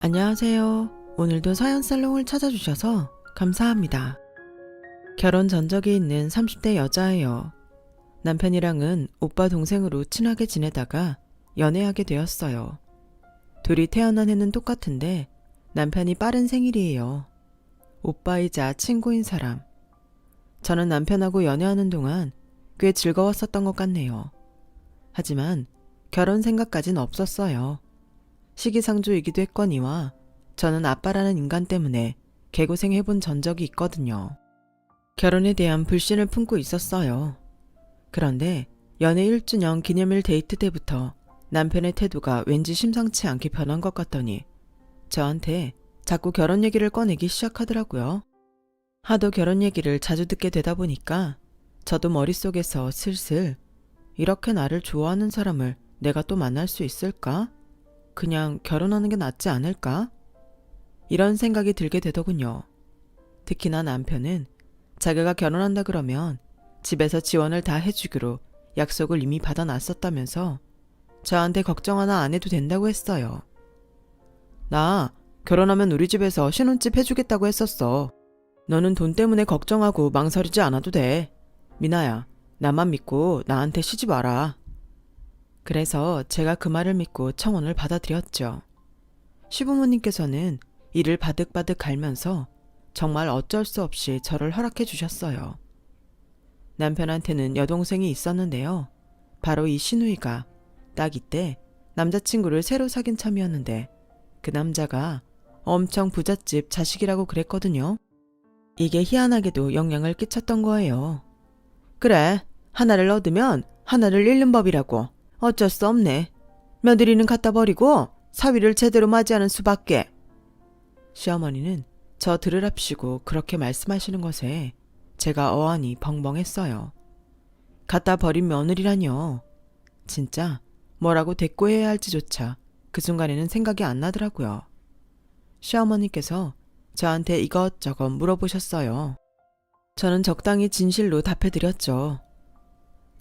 안녕하세요. 오늘도 사연살롱을 찾아주셔서 감사합니다. 결혼 전적이 있는 30대 여자예요. 남편이랑은 오빠 동생으로 친하게 지내다가 연애하게 되었어요. 둘이 태어난 해는 똑같은데 남편이 빠른 생일이에요. 오빠이자 친구인 사람. 저는 남편하고 연애하는 동안 꽤 즐거웠었던 것 같네요. 하지만 결혼 생각까진 없었어요. 시기상조이기도 했거니와 저는 아빠라는 인간 때문에 개고생 해본 전적이 있거든요. 결혼에 대한 불신을 품고 있었어요. 그런데 연애 1주년 기념일 데이트 때부터 남편의 태도가 왠지 심상치 않게 변한 것 같더니 저한테 자꾸 결혼 얘기를 꺼내기 시작하더라고요. 하도 결혼 얘기를 자주 듣게 되다 보니까 저도 머릿속에서 슬슬 이렇게 나를 좋아하는 사람을 내가 또 만날 수 있을까? 그냥 결혼하는 게 낫지 않을까? 이런 생각이 들게 되더군요. 특히나 남편은 자기가 결혼한다 그러면 집에서 지원을 다 해주기로 약속을 이미 받아놨었다면서 저한테 걱정 하나 안 해도 된다고 했어요. 나 결혼하면 우리 집에서 신혼집 해주겠다고 했었어. 너는 돈 때문에 걱정하고 망설이지 않아도 돼. 미나야, 나만 믿고 나한테 시집 와라. 그래서 제가 그 말을 믿고 청혼을 받아들였죠. 시부모님께서는 이를 바득바득 갈면서 정말 어쩔 수 없이 저를 허락해 주셨어요. 남편한테는 여동생이 있었는데요. 바로 이 신우이가 딱 이때 남자친구를 새로 사귄 참이었는데 그 남자가 엄청 부잣집 자식이라고 그랬거든요. 이게 희한하게도 영향을 끼쳤던 거예요. 그래, 하나를 얻으면 하나를 잃는 법이라고. 어쩔 수 없네. 며느리는 갖다 버리고 사위를 제대로 맞이하는 수밖에. 시어머니는 저 들으랍시고 그렇게 말씀하시는 것에 제가 어안이 벙벙했어요. 갖다 버린 며느리라뇨. 진짜 뭐라고 대꾸해야 할지조차 그 순간에는 생각이 안 나더라고요. 시어머니께서 저한테 이것저것 물어보셨어요. 저는 적당히 진실로 답해드렸죠.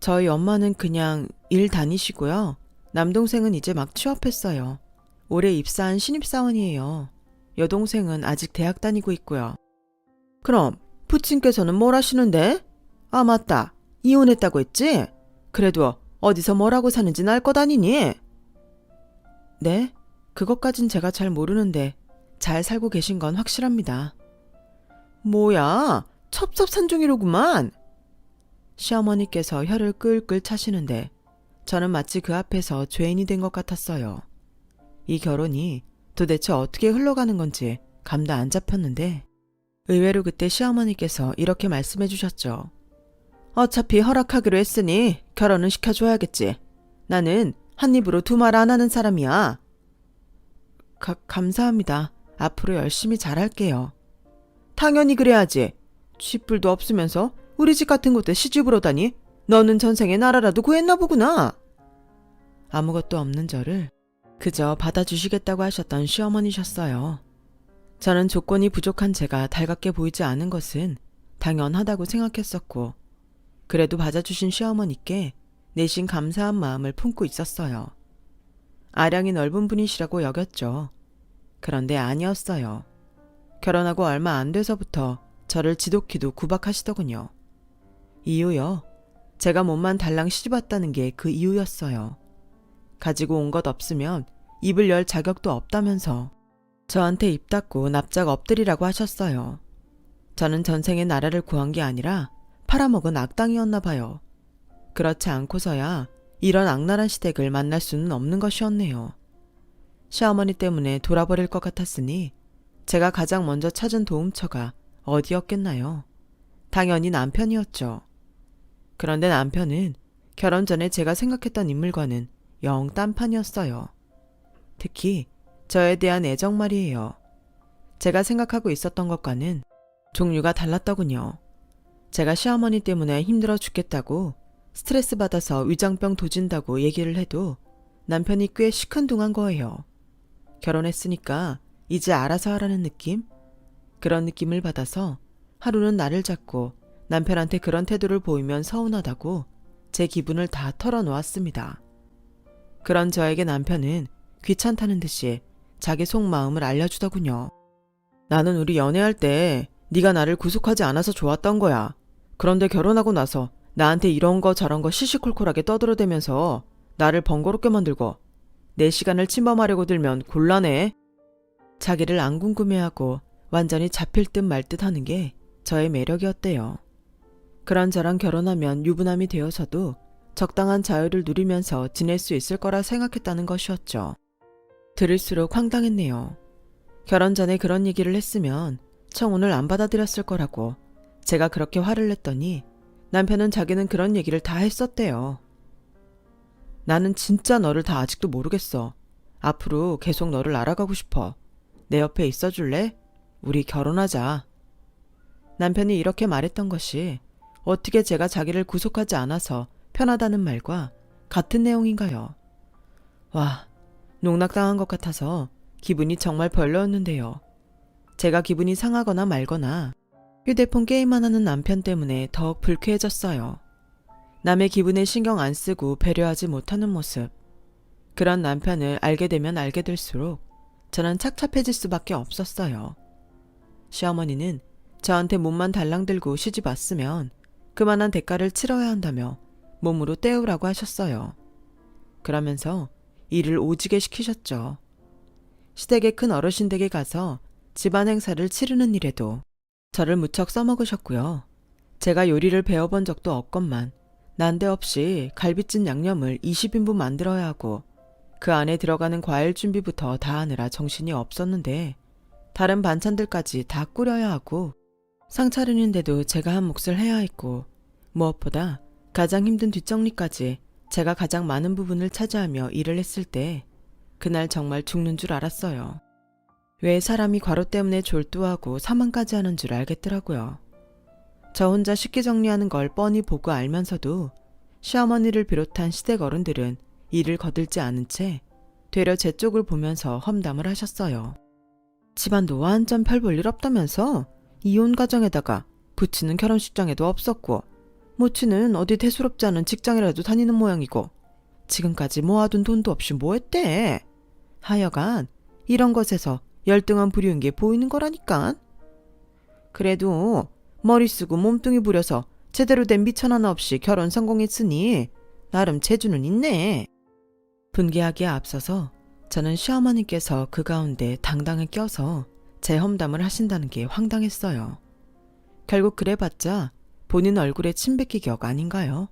저희 엄마는 그냥 일 다니시고요. 남동생은 이제 막 취업했어요. 올해 입사한 신입사원이에요. 여동생은 아직 대학 다니고 있고요. 그럼 부친께서는 뭘 하시는데? 아, 맞다. 이혼했다고 했지? 그래도 어디서 뭐라고 사는지는 알 것 아니니? 네? 그것까진 제가 잘 모르는데 잘 살고 계신 건 확실합니다. 뭐야? 첩첩산중이로구만. 시어머니께서 혀를 끌끌 차시는데 저는 마치 그 앞에서 죄인이 된 것 같았어요. 이 결혼이 도대체 어떻게 흘러가는 건지 감도 안 잡혔는데 의외로 그때 시어머니께서 이렇게 말씀해 주셨죠. 어차피 허락하기로 했으니 결혼은 시켜줘야겠지. 나는 한 입으로 두 말 안 하는 사람이야. 감사합니다. 앞으로 열심히 잘할게요. 당연히 그래야지. 쥐뿔도 없으면서 우리 집 같은 곳에 시집을 오다니 너는 전생에 나라라도 구했나 보구나. 아무것도 없는 저를 그저 받아주시겠다고 하셨던 시어머니셨어요. 저는 조건이 부족한 제가 달갑게 보이지 않은 것은 당연하다고 생각했었고 그래도 받아주신 시어머니께 내심 감사한 마음을 품고 있었어요. 아량이 넓은 분이시라고 여겼죠. 그런데 아니었어요. 결혼하고 얼마 안 돼서부터 저를 지독히도 구박하시더군요. 이유요? 제가 몸만 달랑 시집왔다는 게 그 이유였어요. 가지고 온 것 없으면 입을 열 자격도 없다면서 저한테 입 닫고 납작 엎드리라고 하셨어요. 저는 전생에 나라를 구한 게 아니라 팔아먹은 악당이었나 봐요. 그렇지 않고서야 이런 악랄한 시댁을 만날 수는 없는 것이었네요. 시어머니 때문에 돌아버릴 것 같았으니 제가 가장 먼저 찾은 도움처가 어디였겠나요? 당연히 남편이었죠. 그런데 남편은 결혼 전에 제가 생각했던 인물과는 영 딴판이었어요. 특히 저에 대한 애정 말이에요. 제가 생각하고 있었던 것과는 종류가 달랐더군요. 제가 시어머니 때문에 힘들어 죽겠다고 스트레스 받아서 위장병 도진다고 얘기를 해도 남편이 꽤 시큰둥한 거예요. 결혼했으니까 이제 알아서 하라는 느낌? 그런 느낌을 받아서 하루는 나를 잡고 남편한테 그런 태도를 보이면 서운하다고 제 기분을 다 털어놓았습니다. 그런 저에게 남편은 귀찮다는 듯이 자기 속마음을 알려주더군요. 나는 우리 연애할 때 네가 나를 구속하지 않아서 좋았던 거야. 그런데 결혼하고 나서 나한테 이런 거 저런 거 시시콜콜하게 떠들어대면서 나를 번거롭게 만들고 내 시간을 침범하려고 들면 곤란해. 자기를 안 궁금해하고 완전히 잡힐 듯 말 듯 하는 게 저의 매력이었대요. 그런저런 결혼하면 유부남이 되어서도 적당한 자유를 누리면서 지낼 수 있을 거라 생각했다는 것이었죠. 들을수록 황당했네요. 결혼 전에 그런 얘기를 했으면 청혼을 안 받아들였을 거라고 제가 그렇게 화를 냈더니 남편은 자기는 그런 얘기를 다 했었대요. 나는 진짜 너를 다 아직도 모르겠어. 앞으로 계속 너를 알아가고 싶어. 내 옆에 있어줄래? 우리 결혼하자. 남편이 이렇게 말했던 것이 어떻게 제가 자기를 구속하지 않아서 편하다는 말과 같은 내용인가요? 와, 농락당한 것 같아서 기분이 정말 별로였는데요. 제가 기분이 상하거나 말거나 휴대폰 게임만 하는 남편 때문에 더욱 불쾌해졌어요. 남의 기분에 신경 안 쓰고 배려하지 못하는 모습. 그런 남편을 알게 되면 알게 될수록 저는 착잡해질 수밖에 없었어요. 시어머니는 저한테 몸만 달랑 들고 시집 왔으면 그만한 대가를 치러야 한다며 몸으로 때우라고 하셨어요. 그러면서 일을 오지게 시키셨죠. 시댁의 큰 어르신 댁에 가서 집안 행사를 치르는 일에도 저를 무척 써먹으셨고요. 제가 요리를 배워본 적도 없건만 난데없이 갈비찜 양념을 20인분 만들어야 하고 그 안에 들어가는 과일 준비부터 다 하느라 정신이 없었는데 다른 반찬들까지 다 꾸려야 하고 상 차리는데도 제가 한 몫을 해야 했고 무엇보다 가장 힘든 뒷정리까지 제가 가장 많은 부분을 차지하며 일을 했을 때 그날 정말 죽는 줄 알았어요. 왜 사람이 과로 때문에 졸도하고 사망까지 하는 줄 알겠더라고요. 저 혼자 식기 정리하는 걸 뻔히 보고 알면서도 시어머니를 비롯한 시댁 어른들은 일을 거들지 않은 채 되려 제 쪽을 보면서 험담을 하셨어요. 집안도 완전 별 볼 일 없다면서 이혼 가정에다가 부치는 결혼식장에도 없었고 모치는 어디 대수롭지 않은 직장이라도 다니는 모양이고 지금까지 모아둔 돈도 없이 뭐 했대. 하여간 이런 것에서 열등한 부류인 게 보이는 거라니까. 그래도 머리 쓰고 몸뚱이 부려서 제대로 된 미천 하나 없이 결혼 성공했으니 나름 재주는 있네. 분개하기에 앞서서 저는 시어머니께서 그 가운데 당당히 껴서 제 험담을 하신다는 게 황당했어요. 결국 그래봤자 본인 얼굴에 침 뱉기 격 아닌가요?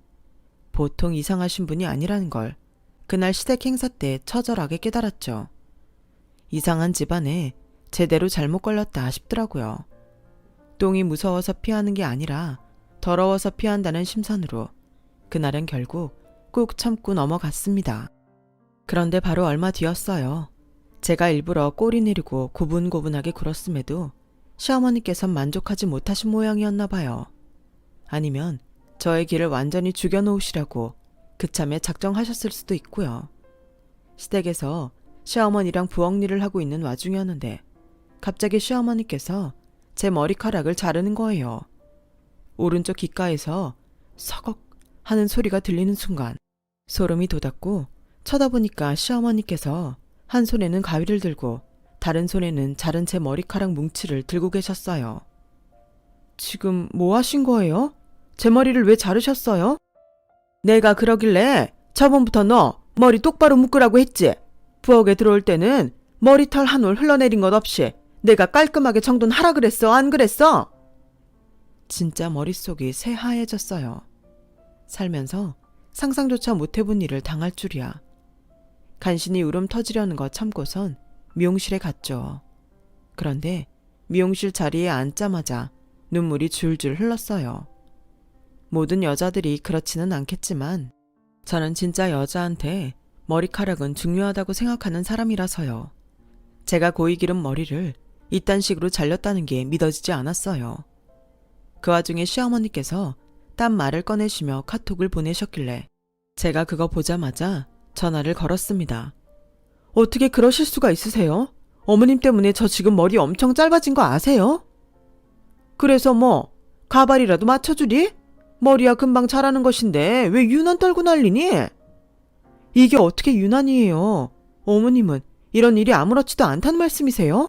보통 이상하신 분이 아니라는 걸 그날 시댁 행사 때 처절하게 깨달았죠. 이상한 집안에 제대로 잘못 걸렸다 싶더라고요. 똥이 무서워서 피하는 게 아니라 더러워서 피한다는 심산으로 그날은 결국 꾹 참고 넘어갔습니다. 그런데 바로 얼마 뒤였어요. 제가 일부러 꼬리 내리고 고분고분하게 굴었음에도 시어머니께선 만족하지 못하신 모양이었나 봐요. 아니면 저의 길을 완전히 죽여놓으시라고 그참에 작정하셨을 수도 있고요. 시댁에서 시어머니랑 부엌일을 하고 있는 와중이었는데 갑자기 시어머니께서 제 머리카락을 자르는 거예요. 오른쪽 귓가에서 서걱 하는 소리가 들리는 순간 소름이 돋았고 쳐다보니까 시어머니께서 한 손에는 가위를 들고 다른 손에는 자른 제 머리카락 뭉치를 들고 계셨어요. 지금 뭐 하신 거예요? 제 머리를 왜 자르셨어요? 내가 그러길래 저번부터 너 머리 똑바로 묶으라고 했지. 부엌에 들어올 때는 머리털 한 올 흘러내린 것 없이 내가 깔끔하게 정돈하라 그랬어, 안 그랬어? 진짜 머릿속이 새하얘졌어요. 살면서 상상조차 못해본 일을 당할 줄이야. 간신히 울음 터지려는 거 참고선 미용실에 갔죠. 그런데 미용실 자리에 앉자마자 눈물이 줄줄 흘렀어요. 모든 여자들이 그렇지는 않겠지만 저는 진짜 여자한테 머리카락은 중요하다고 생각하는 사람이라서요. 제가 고이 기른 머리를 이딴 식으로 잘렸다는 게 믿어지지 않았어요. 그 와중에 시어머니께서 딴 말을 꺼내시며 카톡을 보내셨길래 제가 그거 보자마자 전화를 걸었습니다. 어떻게 그러실 수가 있으세요? 어머님 때문에 저 지금 머리 엄청 짧아진 거 아세요? 그래서 뭐 가발이라도 맞춰주리? 머리야 금방 자라는 것인데 왜 유난 떨고 난리니? 이게 어떻게 유난이에요? 어머님은 이런 일이 아무렇지도 않다는 말씀이세요?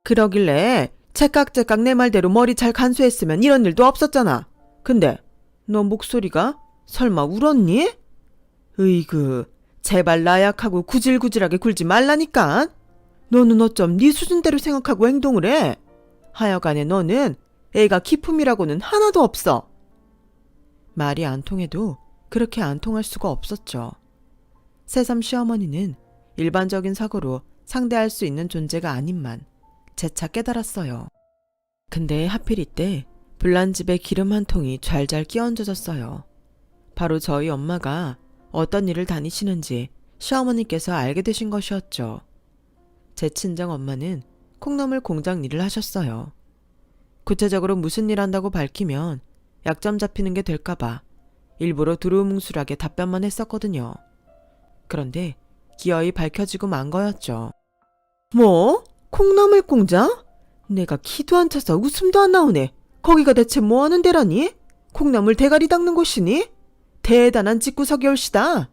그러길래 째깍째깍 내 말대로 머리 잘 간수했으면 이런 일도 없었잖아. 근데 너 목소리가 설마 울었니? 으이그, 제발 나약하고 구질구질하게 굴지 말라니까. 너는 어쩜 네 수준대로 생각하고 행동을 해? 하여간에 너는 애가 기품이라고는 하나도 없어. 말이 안 통해도 그렇게 안 통할 수가 없었죠. 새삼 시어머니는 일반적인 사고로 상대할 수 있는 존재가 아닌만 재차 깨달았어요. 근데 하필 이때 불난집에 기름 한 통이 잘잘 끼얹어졌어요. 바로 저희 엄마가 어떤 일을 다니시는지 시어머니께서 알게 되신 것이었죠. 제 친정 엄마는 콩나물 공장 일을 하셨어요. 구체적으로 무슨 일 한다고 밝히면 약점 잡히는 게 될까봐 일부러 두루뭉술하게 답변만 했었거든요. 그런데 기어이 밝혀지고 만 거였죠. 뭐? 콩나물 공장? 내가 키도 안 차서 웃음도 안 나오네. 거기가 대체 뭐 하는 데라니? 콩나물 대가리 닦는 곳이니? 대단한 집구석이올시다.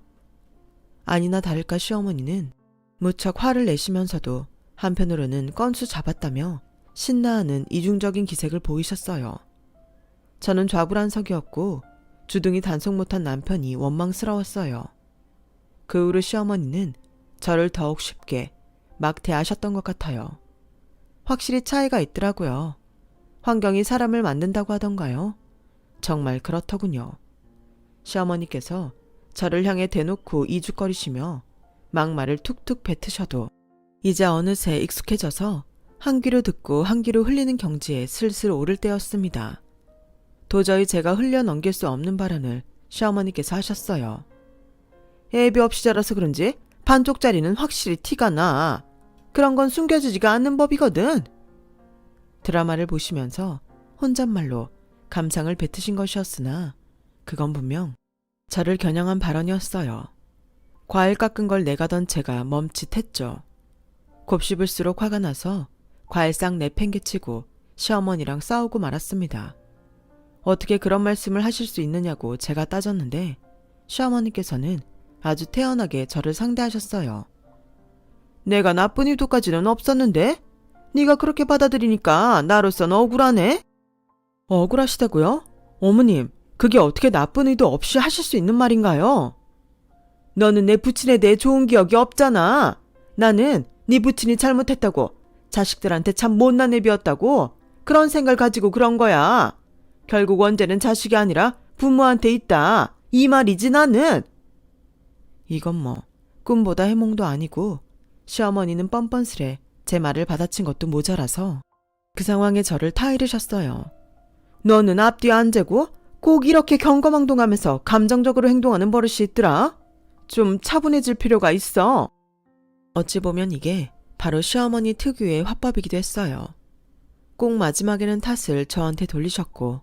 아니나 다를까 시어머니는 무척 화를 내시면서도 한편으로는 건수 잡았다며 신나하는 이중적인 기색을 보이셨어요. 저는 좌불안석이었고 주둥이 단속 못한 남편이 원망스러웠어요. 그 후로 시어머니는 저를 더욱 쉽게 막 대하셨던 것 같아요. 확실히 차이가 있더라고요. 환경이 사람을 만든다고 하던가요? 정말 그렇더군요. 시어머니께서 저를 향해 대놓고 이죽거리시며 막말을 툭툭 뱉으셔도 이제 어느새 익숙해져서 한 귀로 듣고 한 귀로 흘리는 경지에 슬슬 오를 때였습니다. 도저히 제가 흘려 넘길 수 없는 발언을 시어머니께서 하셨어요. 애비 없이 자라서 그런지 반쪽짜리는 확실히 티가 나. 그런 건 숨겨지지가 않는 법이거든. 드라마를 보시면서 혼잣말로 감상을 뱉으신 것이었으나 그건 분명 저를 겨냥한 발언이었어요. 과일 깎은 걸 내가던 제가 멈칫했죠. 곱씹을수록 화가 나서 과일상 내팽개치고 시어머니랑 싸우고 말았습니다. 어떻게 그런 말씀을 하실 수 있느냐고 제가 따졌는데 시어머니께서는 아주 태연하게 저를 상대하셨어요. 내가 나쁜 의도까지는 없었는데 네가 그렇게 받아들이니까 나로선 억울하네. 억울하시다고요? 어머님, 그게 어떻게 나쁜 의도 없이 하실 수 있는 말인가요? 너는 내 부친에 대해 좋은 기억이 없잖아. 나는 네 부친이 잘못했다고, 자식들한테 참 못난 애비였다고 그런 생각을 가지고 그런 거야. 결국 원죄는 자식이 아니라 부모한테 있다. 이 말이지 나는. 이건 뭐 꿈보다 해몽도 아니고 시어머니는 뻔뻔스레 제 말을 받아친 것도 모자라서 그 상황에 저를 타이르셨어요. 너는 앞뒤 안 재고 꼭 이렇게 경거망동하면서 감정적으로 행동하는 버릇이 있더라. 좀 차분해질 필요가 있어. 어찌 보면 이게 바로 시어머니 특유의 화법이기도 했어요. 꼭 마지막에는 탓을 저한테 돌리셨고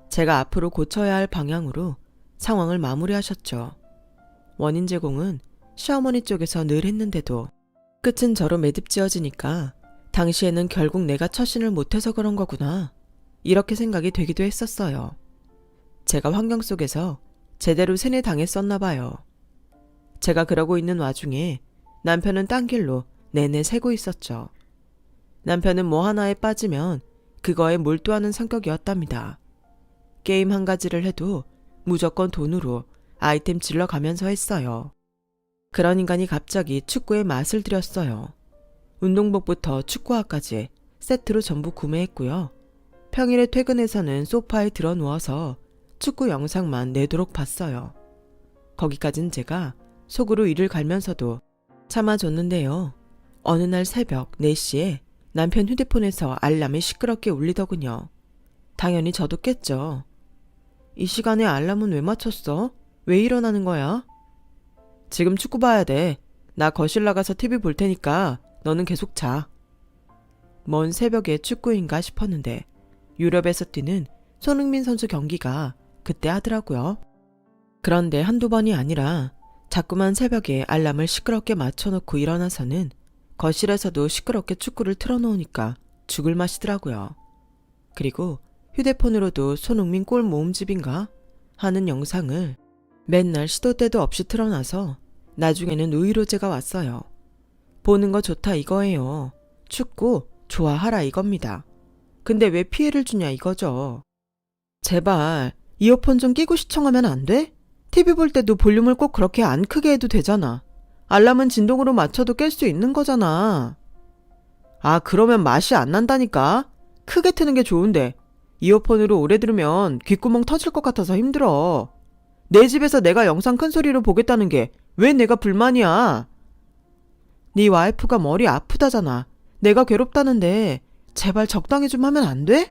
제가 앞으로 고쳐야 할 방향으로 상황을 마무리하셨죠. 원인 제공은 시어머니 쪽에서 늘 했는데도 끝은 저로 매듭지어지니까 당시에는 결국 내가 처신을 못해서 그런 거구나. 이렇게 생각이 되기도 했었어요. 제가 환경 속에서 제대로 세뇌당했었나 봐요. 제가 그러고 있는 와중에 남편은 딴 길로 내내 새고 있었죠. 남편은 뭐 하나에 빠지면 그거에 몰두하는 성격이었답니다. 게임 한 가지를 해도 무조건 돈으로 아이템 질러가면서 했어요. 그런 인간이 갑자기 축구에 맛을 들였어요. 운동복부터 축구화까지 세트로 전부 구매했고요. 평일에 퇴근해서는 소파에 들어 누워서 축구 영상만 내도록 봤어요. 거기까진 제가 속으로 이를 갈면서도 참아줬는데요. 어느 날 새벽 4시에 남편 휴대폰에서 알람이 시끄럽게 울리더군요. 당연히 저도 깼죠. 이 시간에 알람은 왜 맞췄어? 왜 일어나는 거야? 지금 축구 봐야 돼. 나 거실 나가서 TV 볼 테니까 너는 계속 자. 먼 새벽에 축구인가 싶었는데 유럽에서 뛰는 손흥민 선수 경기가 그때 하더라고요. 그런데 한두 번이 아니라 자꾸만 새벽에 알람을 시끄럽게 맞춰놓고 일어나서는 거실에서도 시끄럽게 축구를 틀어놓으니까 죽을 맛이더라고요. 그리고 휴대폰으로도 손흥민 골 모음집인가 하는 영상을 맨날 시도 때도 없이 틀어놔서 나중에는 의의로제가 왔어요. 보는 거 좋다 이거예요. 축구 좋아하라 이겁니다. 근데 왜 피해를 주냐 이거죠. 제발 이어폰 좀 끼고 시청하면 안 돼? TV 볼 때도 볼륨을 꼭 그렇게 안 크게 해도 되잖아. 알람은 진동으로 맞춰도 깰 수 있는 거잖아. 아, 그러면 맛이 안 난다니까? 크게 트는 게 좋은데 이어폰으로 오래 들으면 귓구멍 터질 것 같아서 힘들어. 내 집에서 내가 영상 큰 소리로 보겠다는 게 왜 내가 불만이야? 네 와이프가 머리 아프다잖아. 내가 괴롭다는데 제발 적당히 좀 하면 안 돼?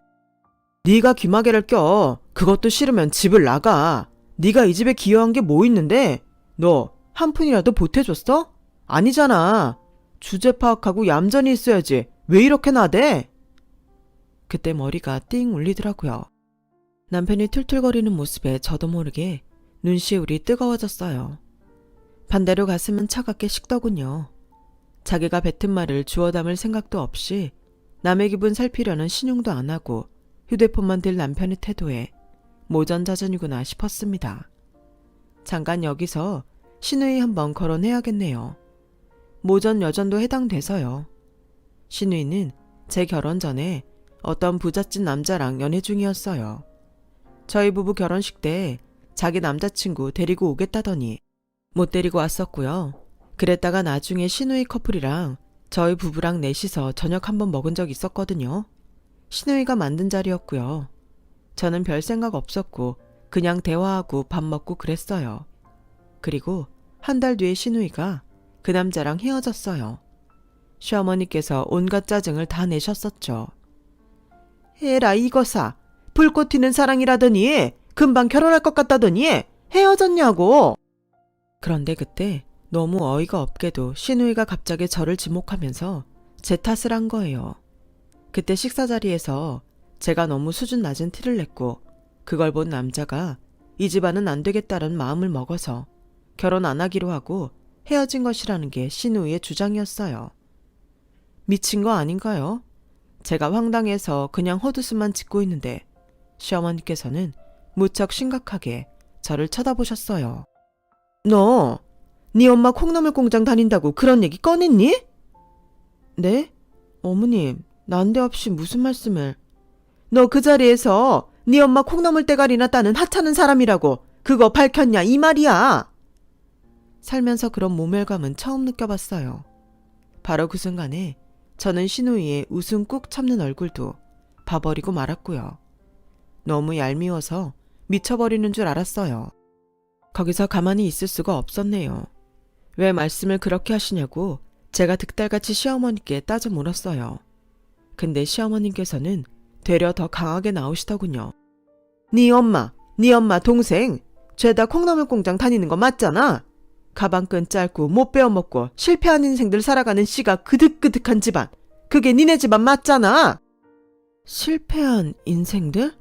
네가 귀마개를 껴. 그것도 싫으면 집을 나가. 네가 이 집에 기여한 게 뭐 있는데? 너 한 푼이라도 보태줬어? 아니잖아. 주제 파악하고 얌전히 있어야지. 왜 이렇게 나대? 그때 머리가 띵 울리더라고요. 남편이 툴툴거리는 모습에 저도 모르게 눈시울이 뜨거워졌어요. 반대로 가슴은 차갑게 식더군요. 자기가 뱉은 말을 주워 담을 생각도 없이 남의 기분 살피려는 신용도 안 하고 휴대폰만 들 남편의 태도에 모전자전이구나 싶었습니다. 잠깐 여기서 신우이 한번 거론해야겠네요. 모전 여전도 해당돼서요. 신우이는 제 결혼 전에 어떤 부잣집 남자랑 연애 중이었어요. 저희 부부 결혼식 때 자기 남자친구 데리고 오겠다더니 못 데리고 왔었고요. 그랬다가 나중에 신우이 커플이랑 저희 부부랑 넷이서 저녁 한번 먹은 적 있었거든요. 신우이가 만든 자리였고요. 저는 별 생각 없었고 그냥 대화하고 밥 먹고 그랬어요. 그리고 한 달 뒤에 신우이가 그 남자랑 헤어졌어요. 시어머니께서 온갖 짜증을 다 내셨었죠. 에라 이거사, 불꽃 튀는 사랑이라더니 금방 결혼할 것 같다더니 헤어졌냐고. 그런데 그때 너무 어이가 없게도 신우이가 갑자기 저를 지목하면서 제 탓을 한 거예요. 그때 식사 자리에서 제가 너무 수준 낮은 티를 냈고 그걸 본 남자가 이 집안은 안 되겠다는 마음을 먹어서 결혼 안 하기로 하고 헤어진 것이라는 게 신우이의 주장이었어요. 미친 거 아닌가요? 제가 황당해서 그냥 헛웃음만 짓고 있는데 시어머니께서는 무척 심각하게 저를 쳐다보셨어요. 너, 네 엄마 콩나물 공장 다닌다고 그런 얘기 꺼냈니? 네? 어머님, 난데없이 무슨 말씀을. 너 그 자리에서 네 엄마 콩나물 대가리나 따는 하찮은 사람이라고 그거 밝혔냐 이 말이야. 살면서 그런 모멸감은 처음 느껴봤어요. 바로 그 순간에 저는 신우이의 웃음 꾹 참는 얼굴도 봐버리고 말았고요. 너무 얄미워서 미쳐버리는 줄 알았어요. 거기서 가만히 있을 수가 없었네요. 왜 말씀을 그렇게 하시냐고 제가 득달같이 시어머니께 따져 물었어요. 근데 시어머님께서는 되려 더 강하게 나오시더군요. 네 엄마 동생 죄다 콩나물 공장 다니는 거 맞잖아. 가방끈 짧고 못 베어먹고 실패한 인생들 살아가는 씨가 그득그득한 집안. 그게 니네 집안 맞잖아. 실패한 인생들?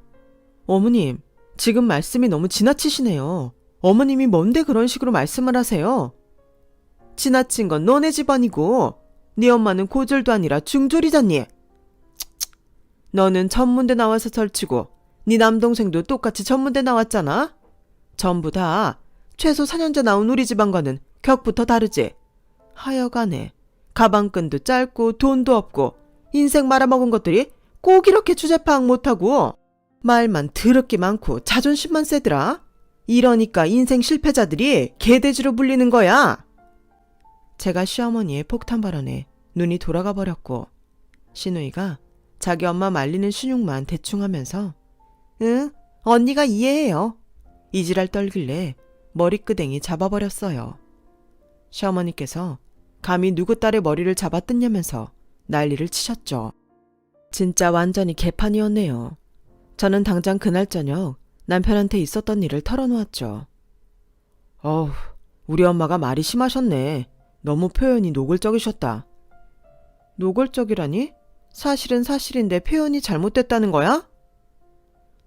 어머님, 지금 말씀이 너무 지나치시네요. 어머님이 뭔데 그런 식으로 말씀을 하세요? 지나친 건 너네 집안이고 네 엄마는 고졸도 아니라 중졸이잖니. 너는 전문대 나와서 설치고 네 남동생도 똑같이 전문대 나왔잖아. 전부 다 최소 4년제 나온 우리 집안과는 격부터 다르지. 하여간에 가방끈도 짧고 돈도 없고 인생 말아먹은 것들이 꼭 이렇게 주제 파악 못하고 말만 더럽게 많고 자존심만 세더라. 이러니까 인생 실패자들이 개돼지로 불리는 거야. 제가 시어머니의 폭탄 발언에 눈이 돌아가 버렸고 신우이가 자기 엄마 말리는 신용만 대충 하면서 응, 언니가 이해해요. 이지랄 떨길래 머리끄댕이 잡아버렸어요. 시어머니께서 감히 누구 딸의 머리를 잡아 뜯냐면서 난리를 치셨죠. 진짜 완전히 개판이었네요. 저는 당장 그날 저녁 남편한테 있었던 일을 털어놓았죠. 어우, 우리 엄마가 말이 심하셨네. 너무 표현이 노골적이셨다. 노골적이라니? 사실은 사실인데 표현이 잘못됐다는 거야?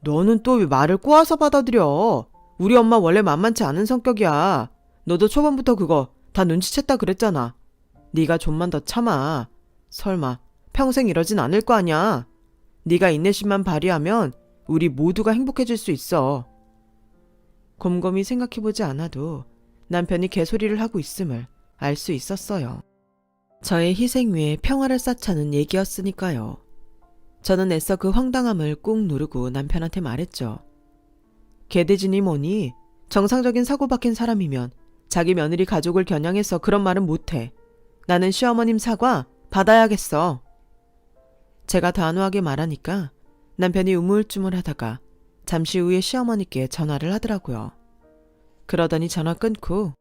너는 또 왜 말을 꼬아서 받아들여. 우리 엄마 원래 만만치 않은 성격이야. 너도 초반부터 그거 다 눈치챘다 그랬잖아. 네가 좀만 더 참아. 설마 평생 이러진 않을 거 아니야. 네가 인내심만 발휘하면 우리 모두가 행복해질 수 있어. 곰곰이 생각해보지 않아도 남편이 개소리를 하고 있음을 알 수 있었어요. 저의 희생 위에 평화를 쌓자는 얘기였으니까요. 저는 애써 그 황당함을 꾹 누르고 남편한테 말했죠. 개돼지니 뭐니 정상적인 사고 박힌 사람이면 자기 며느리 가족을 겨냥해서 그런 말은 못해. 나는 시어머님 사과 받아야겠어. 제가 단호하게 말하니까 남편이 우물쭈물하다가 잠시 후에 시어머니께 전화를 하더라고요. 그러더니 전화 끊고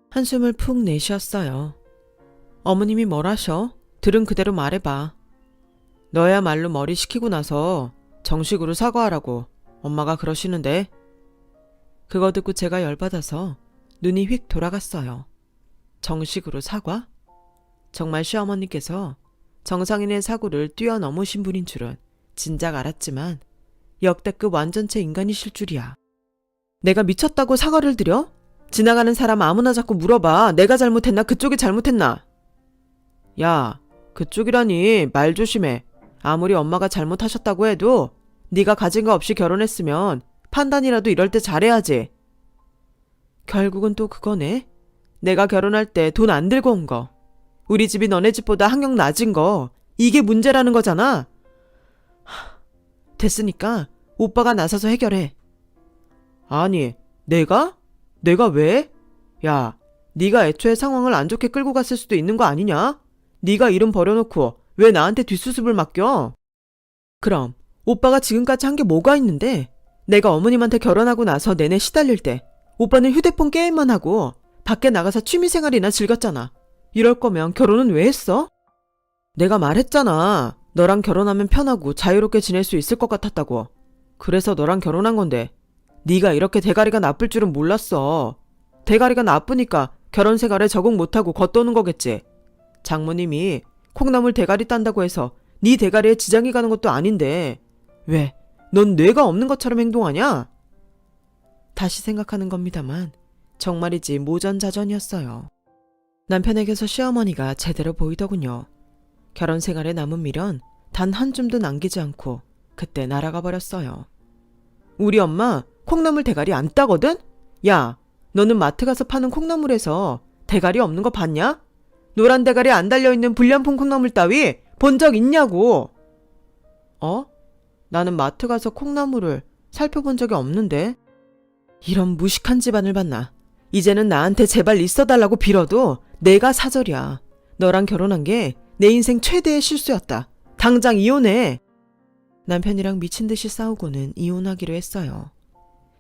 한숨을 푹 내쉬었어요. 어머님이 뭘 하셔? 들은 그대로 말해봐. 너야말로 머리 식히고 나서 정식으로 사과하라고 엄마가 그러시는데. 그거 듣고 제가 열받아서 눈이 휙 돌아갔어요. 정식으로 사과? 정말 시어머니께서 정상인의 사고를 뛰어넘으신 분인 줄은 진작 알았지만 역대급 완전체 인간이실 줄이야. 내가 미쳤다고 사과를 드려? 지나가는 사람 아무나 자꾸 물어봐. 내가 잘못했나 그쪽이 잘못했나? 야, 그쪽이라니 말 조심해. 아무리 엄마가 잘못하셨다고 해도 네가 가진 거 없이 결혼했으면 판단이라도 이럴 때 잘해야지. 결국은 또 그거네. 내가 결혼할 때 돈 안 들고 온 거. 우리 집이 너네 집보다 학력 낮은 거. 이게 문제라는 거잖아. 됐으니까 오빠가 나서서 해결해. 아니, 내가? 내가 왜? 야, 네가 애초에 상황을 안 좋게 끌고 갔을 수도 있는 거 아니냐? 네가 이름 버려놓고 왜 나한테 뒷수습을 맡겨? 그럼 오빠가 지금까지 한 게 뭐가 있는데? 내가 어머님한테 결혼하고 나서 내내 시달릴 때 오빠는 휴대폰 게임만 하고 밖에 나가서 취미생활이나 즐겼잖아. 이럴 거면 결혼은 왜 했어? 내가 말했잖아. 너랑 결혼하면 편하고 자유롭게 지낼 수 있을 것 같았다고. 그래서 너랑 결혼한 건데 네가 이렇게 대가리가 나쁠 줄은 몰랐어. 대가리가 나쁘니까 결혼 생활에 적응 못하고 겉도는 거겠지. 장모님이 콩나물 대가리 딴다고 해서 네 대가리에 지장이 가는 것도 아닌데 왜 넌 뇌가 없는 것처럼 행동하냐? 다시 생각하는 겁니다만 정말이지 모전자전이었어요. 남편에게서 시어머니가 제대로 보이더군요. 결혼 생활에 남은 미련 단 한 줌도 남기지 않고 그때 날아가 버렸어요. 우리 엄마 콩나물 대가리 안 따거든? 야, 너는 마트 가서 파는 콩나물에서 대가리 없는 거 봤냐? 노란 대가리 안 달려있는 불량품 콩나물 따위 본 적 있냐고. 어? 나는 마트 가서 콩나물을 살펴본 적이 없는데. 이런 무식한 집안을 봤나. 이제는 나한테 제발 있어달라고 빌어도 내가 사절이야. 너랑 결혼한 게 내 인생 최대의 실수였다. 당장 이혼해. 남편이랑 미친 듯이 싸우고는 이혼하기로 했어요.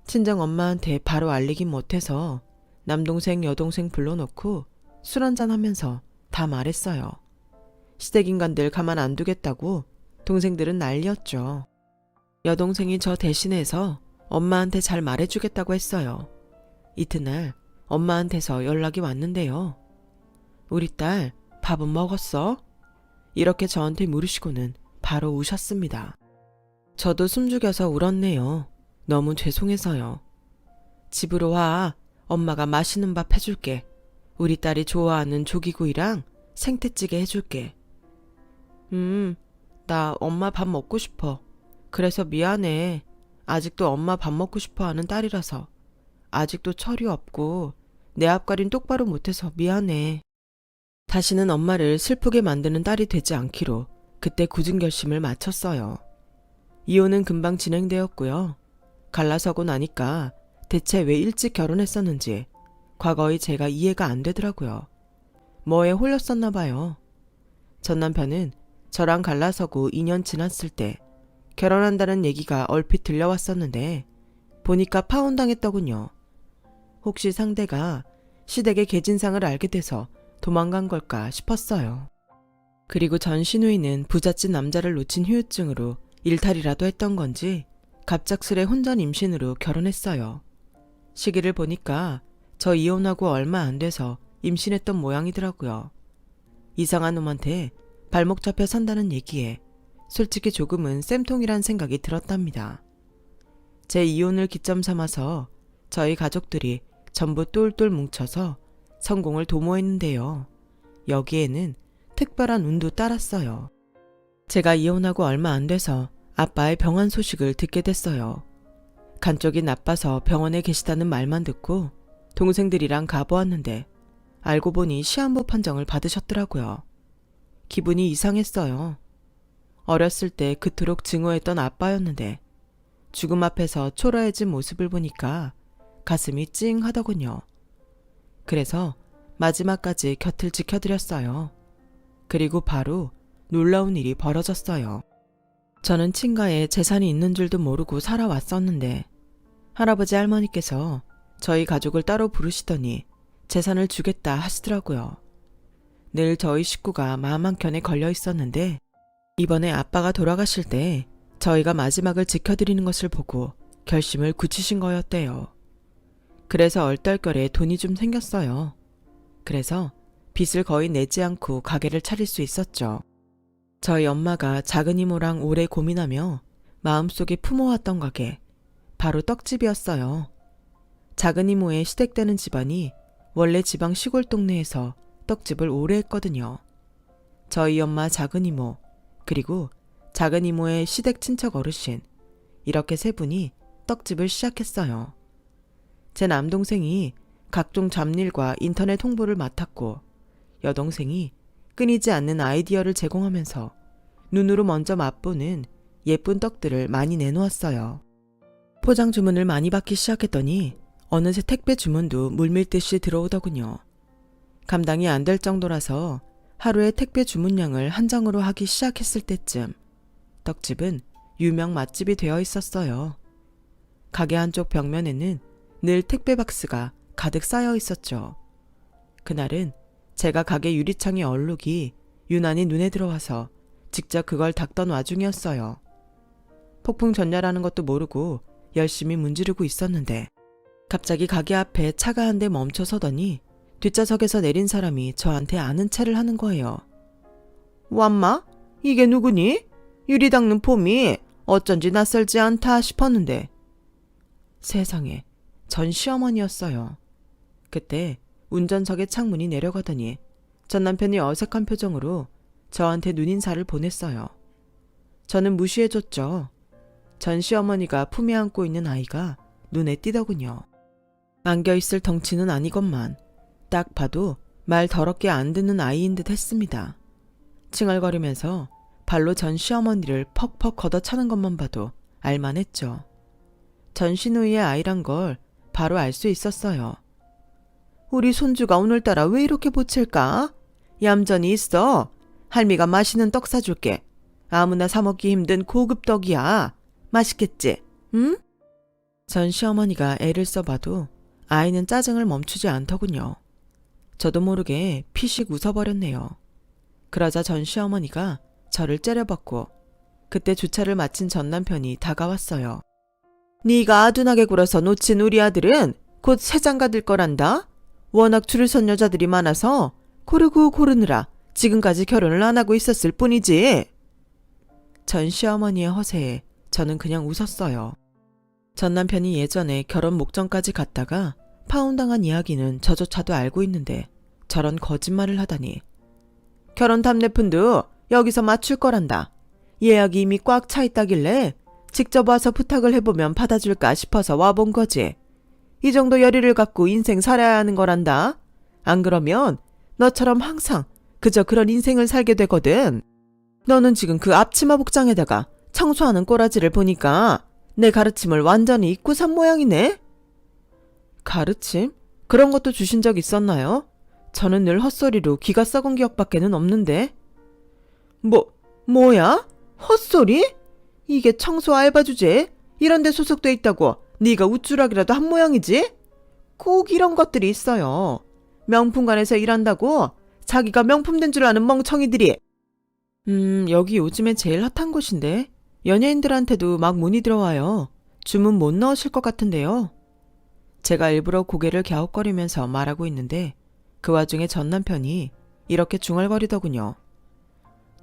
친정 엄마한테 바로 알리긴 못해서 남동생 여동생 불러놓고 술 한잔 하면서 다 말했어요. 시댁인간들 가만 안 두겠다고 동생들은 난리였죠. 여동생이 저 대신해서 엄마한테 잘 말해주겠다고 했어요. 이튿날 엄마한테서 연락이 왔는데요. 우리 딸 밥은 먹었어? 이렇게 저한테 물으시고는 바로 우셨습니다. 저도 숨죽여서 울었네요. 너무 죄송해서요. 집으로 와. 엄마가 맛있는 밥 해줄게. 우리 딸이 좋아하는 조기구이랑 생태찌개 해줄게. 나 엄마 밥 먹고 싶어. 그래서 미안해. 아직도 엄마 밥 먹고 싶어 하는 딸이라서. 아직도 철이 없고 내 앞가림 똑바로 못해서 미안해. 다시는 엄마를 슬프게 만드는 딸이 되지 않기로 그때 굳은 결심을 마쳤어요. 이혼은 금방 진행되었고요. 갈라서고 나니까 대체 왜 일찍 결혼했었는지 과거의 제가 이해가 안 되더라고요. 뭐에 홀렸었나 봐요. 전 남편은 저랑 갈라서고 2년 지났을 때 결혼한다는 얘기가 얼핏 들려왔었는데 보니까 파혼당했더군요. 혹시 상대가 시댁의 개진상을 알게 돼서 도망간 걸까 싶었어요. 그리고 전 시누이는 부잣집 남자를 놓친 후유증으로 일탈이라도 했던 건지 갑작스레 혼전 임신으로 결혼했어요. 시기를 보니까 저 이혼하고 얼마 안 돼서 임신했던 모양이더라고요. 이상한 놈한테 발목 잡혀 산다는 얘기에 솔직히 조금은 쌤통이란 생각이 들었답니다. 제 이혼을 기점 삼아서 저희 가족들이 전부 똘똘 뭉쳐서 성공을 도모했는데요. 여기에는 특별한 운도 따랐어요. 제가 이혼하고 얼마 안 돼서 아빠의 병환 소식을 듣게 됐어요. 간 쪽이 나빠서 병원에 계시다는 말만 듣고 동생들이랑 가보았는데 알고 보니 시한부 판정을 받으셨더라고요. 기분이 이상했어요. 어렸을 때 그토록 증오했던 아빠였는데 죽음 앞에서 초라해진 모습을 보니까 가슴이 찡하더군요. 그래서 마지막까지 곁을 지켜드렸어요. 그리고 바로 놀라운 일이 벌어졌어요. 저는 친가에 재산이 있는 줄도 모르고 살아왔었는데 할아버지 할머니께서 저희 가족을 따로 부르시더니 재산을 주겠다 하시더라고요. 늘 저희 식구가 마음 한켠에 걸려 있었는데 이번에 아빠가 돌아가실 때 저희가 마지막을 지켜드리는 것을 보고 결심을 굳히신 거였대요. 그래서 얼떨결에 돈이 좀 생겼어요. 그래서 빚을 거의 내지 않고 가게를 차릴 수 있었죠. 저희 엄마가 작은 이모랑 오래 고민하며 마음속에 품어왔던 가게, 바로 떡집이었어요. 작은 이모의 시댁되는 집안이 원래 지방 시골 동네에서 떡집을 오래 했거든요. 저희 엄마 작은 이모, 그리고 작은 이모의 시댁 친척 어르신, 이렇게 세 분이 떡집을 시작했어요. 제 남동생이 각종 잡일과 인터넷 홍보를 맡았고 여동생이 끊이지 않는 아이디어를 제공하면서 눈으로 먼저 맛보는 예쁜 떡들을 많이 내놓았어요. 포장 주문을 많이 받기 시작했더니 어느새 택배 주문도 물밀듯이 들어오더군요. 감당이 안 될 정도라서 하루에 택배 주문량을 한 장으로 하기 시작했을 때쯤 떡집은 유명 맛집이 되어 있었어요. 가게 한쪽 벽면에는 늘 택배 박스가 가득 쌓여 있었죠. 그날은 제가 가게 유리창의 얼룩이 유난히 눈에 들어와서 직접 그걸 닦던 와중이었어요. 폭풍 전야라는 것도 모르고 열심히 문지르고 있었는데 갑자기 가게 앞에 차가 한 대 멈춰 서더니 뒷좌석에서 내린 사람이 저한테 아는 체를 하는 거예요. 완마? 이게 누구니? 유리 닦는 폼이 어쩐지 낯설지 않다 싶었는데 세상에, 전 시어머니였어요. 그때 운전석의 창문이 내려가더니 전 남편이 어색한 표정으로 저한테 눈인사를 보냈어요. 저는 무시해줬죠. 전 시어머니가 품에 안고 있는 아이가 눈에 띄더군요. 안겨있을 덩치는 아니건만 딱 봐도 말 더럽게 안 듣는 아이인 듯 했습니다. 칭얼거리면서 발로 전 시어머니를 퍽퍽 걷어차는 것만 봐도 알만했죠. 전 시누이의 아이란 걸 바로 알 수 있었어요. 우리 손주가 오늘따라 왜 이렇게 보칠까? 얌전히 있어. 할미가 맛있는 떡 사줄게. 아무나 사 먹기 힘든 고급 떡이야. 맛있겠지? 응? 전 시어머니가 애를 써봐도 아이는 짜증을 멈추지 않더군요. 저도 모르게 피식 웃어버렸네요. 그러자 전 시어머니가 저를 째려봤고 그때 주차를 마친 전 남편이 다가왔어요. 네가 아둔하게 굴어서 놓친 우리 아들은 곧 세장가 될 거란다. 워낙 줄을 선 여자들이 많아서 고르고 고르느라 지금까지 결혼을 안 하고 있었을 뿐이지. 전 시어머니의 허세에 저는 그냥 웃었어요. 전 남편이 예전에 결혼 목전까지 갔다가 파혼당한 이야기는 저조차도 알고 있는데 저런 거짓말을 하다니. 결혼 답례푼도 여기서 맞출 거란다. 예약이 이미 꽉 차 있다길래 직접 와서 부탁을 해보면 받아줄까 싶어서 와본 거지. 이 정도 열의를 갖고 인생 살아야 하는 거란다. 안 그러면 너처럼 항상 그저 그런 인생을 살게 되거든. 너는 지금 그 앞치마 복장에다가 청소하는 꼬라지를 보니까 내 가르침을 완전히 잊고 산 모양이네. 가르침? 그런 것도 주신 적 있었나요? 저는 늘 헛소리로 귀가 썩은 기억밖에는 없는데. 뭐야? 헛소리? 이게 청소 알바 주제? 이런 데 소속돼 있다고 네가 우쭐하기라도 한 모양이지? 꼭 이런 것들이 있어요. 명품관에서 일한다고 자기가 명품 된 줄 아는 멍청이들이. 여기 요즘에 제일 핫한 곳인데 연예인들한테도 막 문의 들어와요. 주문 못 넣으실 것 같은데요. 제가 일부러 고개를 갸웃거리면서 말하고 있는데 그 와중에 전 남편이 이렇게 중얼거리더군요.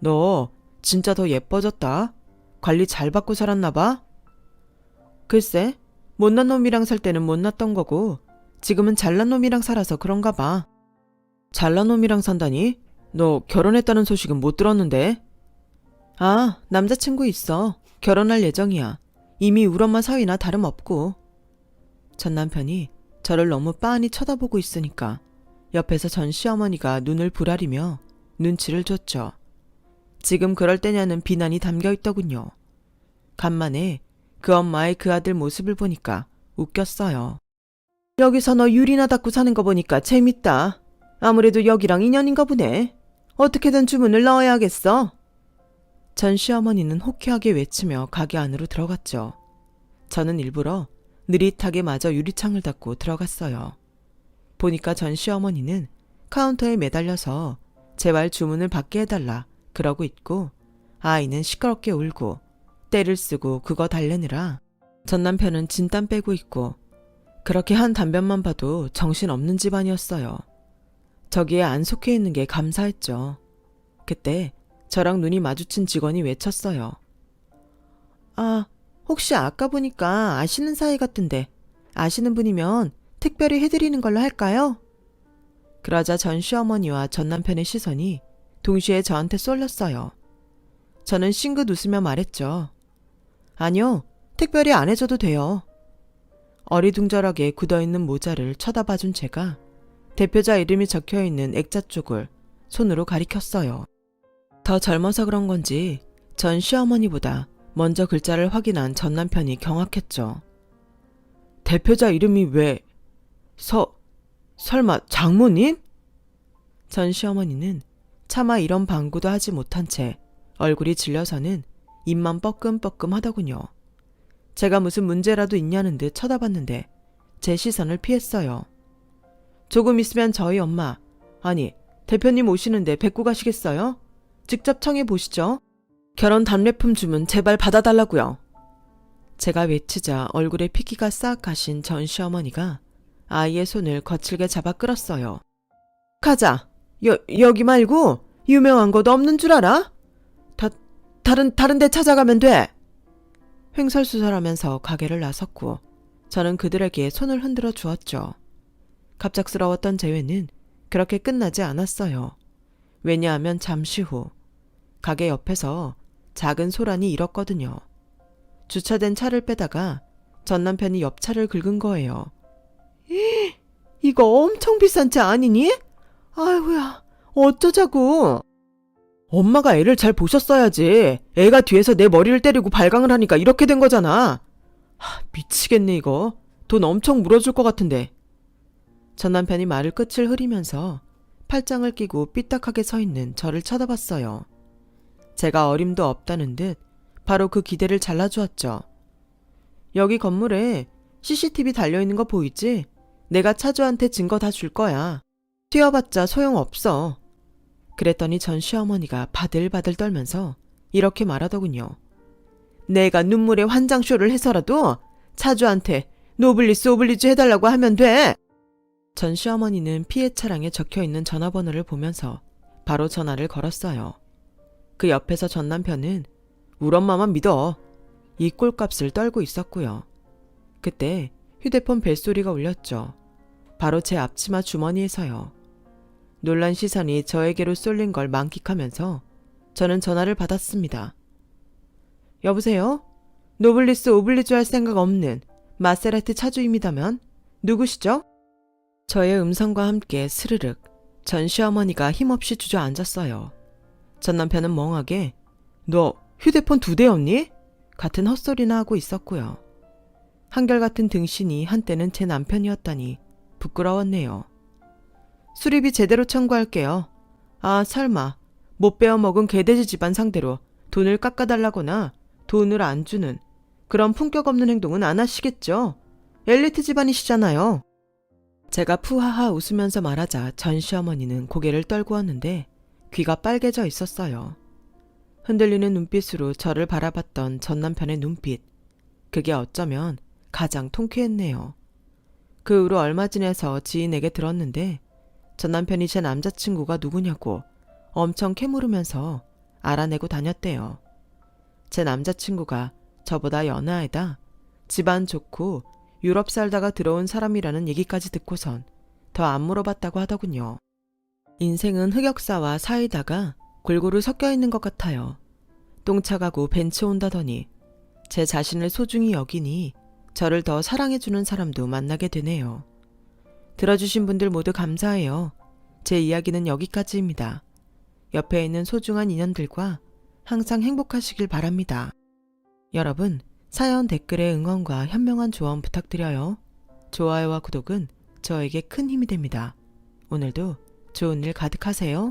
너 진짜 더 예뻐졌다. 관리 잘 받고 살았나 봐. 글쎄, 못난 놈이랑 살 때는 못났던 거고 지금은 잘난 놈이랑 살아서 그런가 봐. 잘난 놈이랑 산다니? 너 결혼했다는 소식은 못 들었는데. 아, 남자친구 있어. 결혼할 예정이야. 이미 우리 엄마 사위나 다름없고. 전 남편이 저를 너무 빤히 쳐다보고 있으니까 옆에서 전 시어머니가 눈을 부라리며 눈치를 줬죠. 지금 그럴 때냐는 비난이 담겨 있더군요. 간만에 그 엄마의 그 아들 모습을 보니까 웃겼어요. 여기서 너 유리나 닦고 사는 거 보니까 재밌다. 아무래도 여기랑 인연인가 보네. 어떻게든 주문을 넣어야겠어. 전 시어머니는 호쾌하게 외치며 가게 안으로 들어갔죠. 저는 일부러 느릿하게 마저 유리창을 닫고 들어갔어요. 보니까 전 시어머니는 카운터에 매달려서 제발 주문을 받게 해달라 그러고 있고, 아이는 시끄럽게 울고 떼를 쓰고 그거 달래느라 전 남편은 진땀 빼고 있고, 그렇게 한 단변만 봐도 정신없는 집안이었어요. 저기에 안 속해 있는 게 감사했죠. 그때 저랑 눈이 마주친 직원이 외쳤어요. 아, 혹시 아까 보니까 아시는 사이 같은데 아시는 분이면 특별히 해드리는 걸로 할까요? 그러자 전 시어머니와 전 남편의 시선이 동시에 저한테 쏠렸어요. 저는 싱긋 웃으며 말했죠. 아니요, 특별히 안 해줘도 돼요. 어리둥절하게 굳어있는 모자를 쳐다봐준 제가 대표자 이름이 적혀있는 액자 쪽을 손으로 가리켰어요. 더 젊어서 그런 건지 전 시어머니보다 먼저 글자를 확인한 전 남편이 경악했죠. 대표자 이름이 왜... 설마 장모님? 전 시어머니는 차마 이런 방구도 하지 못한 채 얼굴이 질려서는 입만 뻐끔뻐끔 하더군요. 제가 무슨 문제라도 있냐는 듯 쳐다봤는데 제 시선을 피했어요. 조금 있으면 저희 엄마, 아니 대표님 오시는데 뵙고 가시겠어요? 직접 청해 보시죠. 결혼 답례품 주문 제발 받아달라고요. 제가 외치자 얼굴에 피기가 싹 가신 전 시어머니가 아이의 손을 거칠게 잡아 끌었어요. 가자. 여기 말고 유명한 곳 없는 줄 알아? 다른 데 찾아가면 돼. 횡설수설하면서 가게를 나섰고 저는 그들에게 손을 흔들어 주었죠. 갑작스러웠던 재회는 그렇게 끝나지 않았어요. 왜냐하면 잠시 후 가게 옆에서 작은 소란이 일었거든요. 주차된 차를 빼다가 전 남편이 옆 차를 긁은 거예요. 이거 엄청 비싼 차 아니니? 아이고야, 어쩌자고. 엄마가 애를 잘 보셨어야지. 애가 뒤에서 내 머리를 때리고 발광을 하니까 이렇게 된 거잖아. 미치겠네 이거. 돈 엄청 물어줄 것 같은데. 전 남편이 말을 끝을 흐리면서 팔짱을 끼고 삐딱하게 서 있는 저를 쳐다봤어요. 제가 어림도 없다는 듯 바로 그 기대를 잘라주었죠. 여기 건물에 CCTV 달려있는 거 보이지? 내가 차주한테 증거 다 줄 거야. 튀어봤자 소용없어. 그랬더니 전 시어머니가 바들바들 떨면서 이렇게 말하더군요. 내가 눈물에 환장쇼를 해서라도 차주한테 노블리스 오블리주 해달라고 하면 돼. 전 시어머니는 피해 차량에 적혀있는 전화번호를 보면서 바로 전화를 걸었어요. 그 옆에서 전 남편은 울 엄마만 믿어. 이 꼴값을 떨고 있었고요. 그때 휴대폰 벨소리가 울렸죠. 바로 제 앞치마 주머니에서요. 놀란 시선이 저에게로 쏠린 걸 만끽하면서 저는 전화를 받았습니다. 여보세요? 노블리스 오블리주 할 생각 없는 마세라티 차주입니다만 누구시죠? 저의 음성과 함께 스르륵 전 시어머니가 힘없이 주저앉았어요. 전 남편은 멍하게 너 휴대폰 2대였니? 같은 헛소리나 하고 있었고요. 한결같은 등신이 한때는 제 남편이었다니 부끄러웠네요. 수리비 제대로 청구할게요. 아 설마 못 베어먹은 개돼지 집안 상대로 돈을 깎아달라거나 돈을 안 주는 그런 품격 없는 행동은 안 하시겠죠? 엘리트 집안이시잖아요. 제가 푸하하 웃으면서 말하자 전 시어머니는 고개를 떨구었는데 귀가 빨개져 있었어요. 흔들리는 눈빛으로 저를 바라봤던 전 남편의 눈빛. 그게 어쩌면 가장 통쾌했네요. 그 후로 얼마 지내서 지인에게 들었는데 전 남편이 제 남자친구가 누구냐고 엄청 캐물으면서 알아내고 다녔대요. 제 남자친구가 저보다 연하에다 집안 좋고 유럽 살다가 들어온 사람이라는 얘기까지 듣고선 더 안 물어봤다고 하더군요. 인생은 흑역사와 사이다가 골고루 섞여 있는 것 같아요. 똥차 가고 벤츠 온다더니 제 자신을 소중히 여기니 저를 더 사랑해주는 사람도 만나게 되네요. 들어주신 분들 모두 감사해요. 제 이야기는 여기까지입니다. 옆에 있는 소중한 인연들과 항상 행복하시길 바랍니다. 여러분, 사연 댓글에 응원과 현명한 조언 부탁드려요. 좋아요와 구독은 저에게 큰 힘이 됩니다. 오늘도 좋은 일 가득하세요.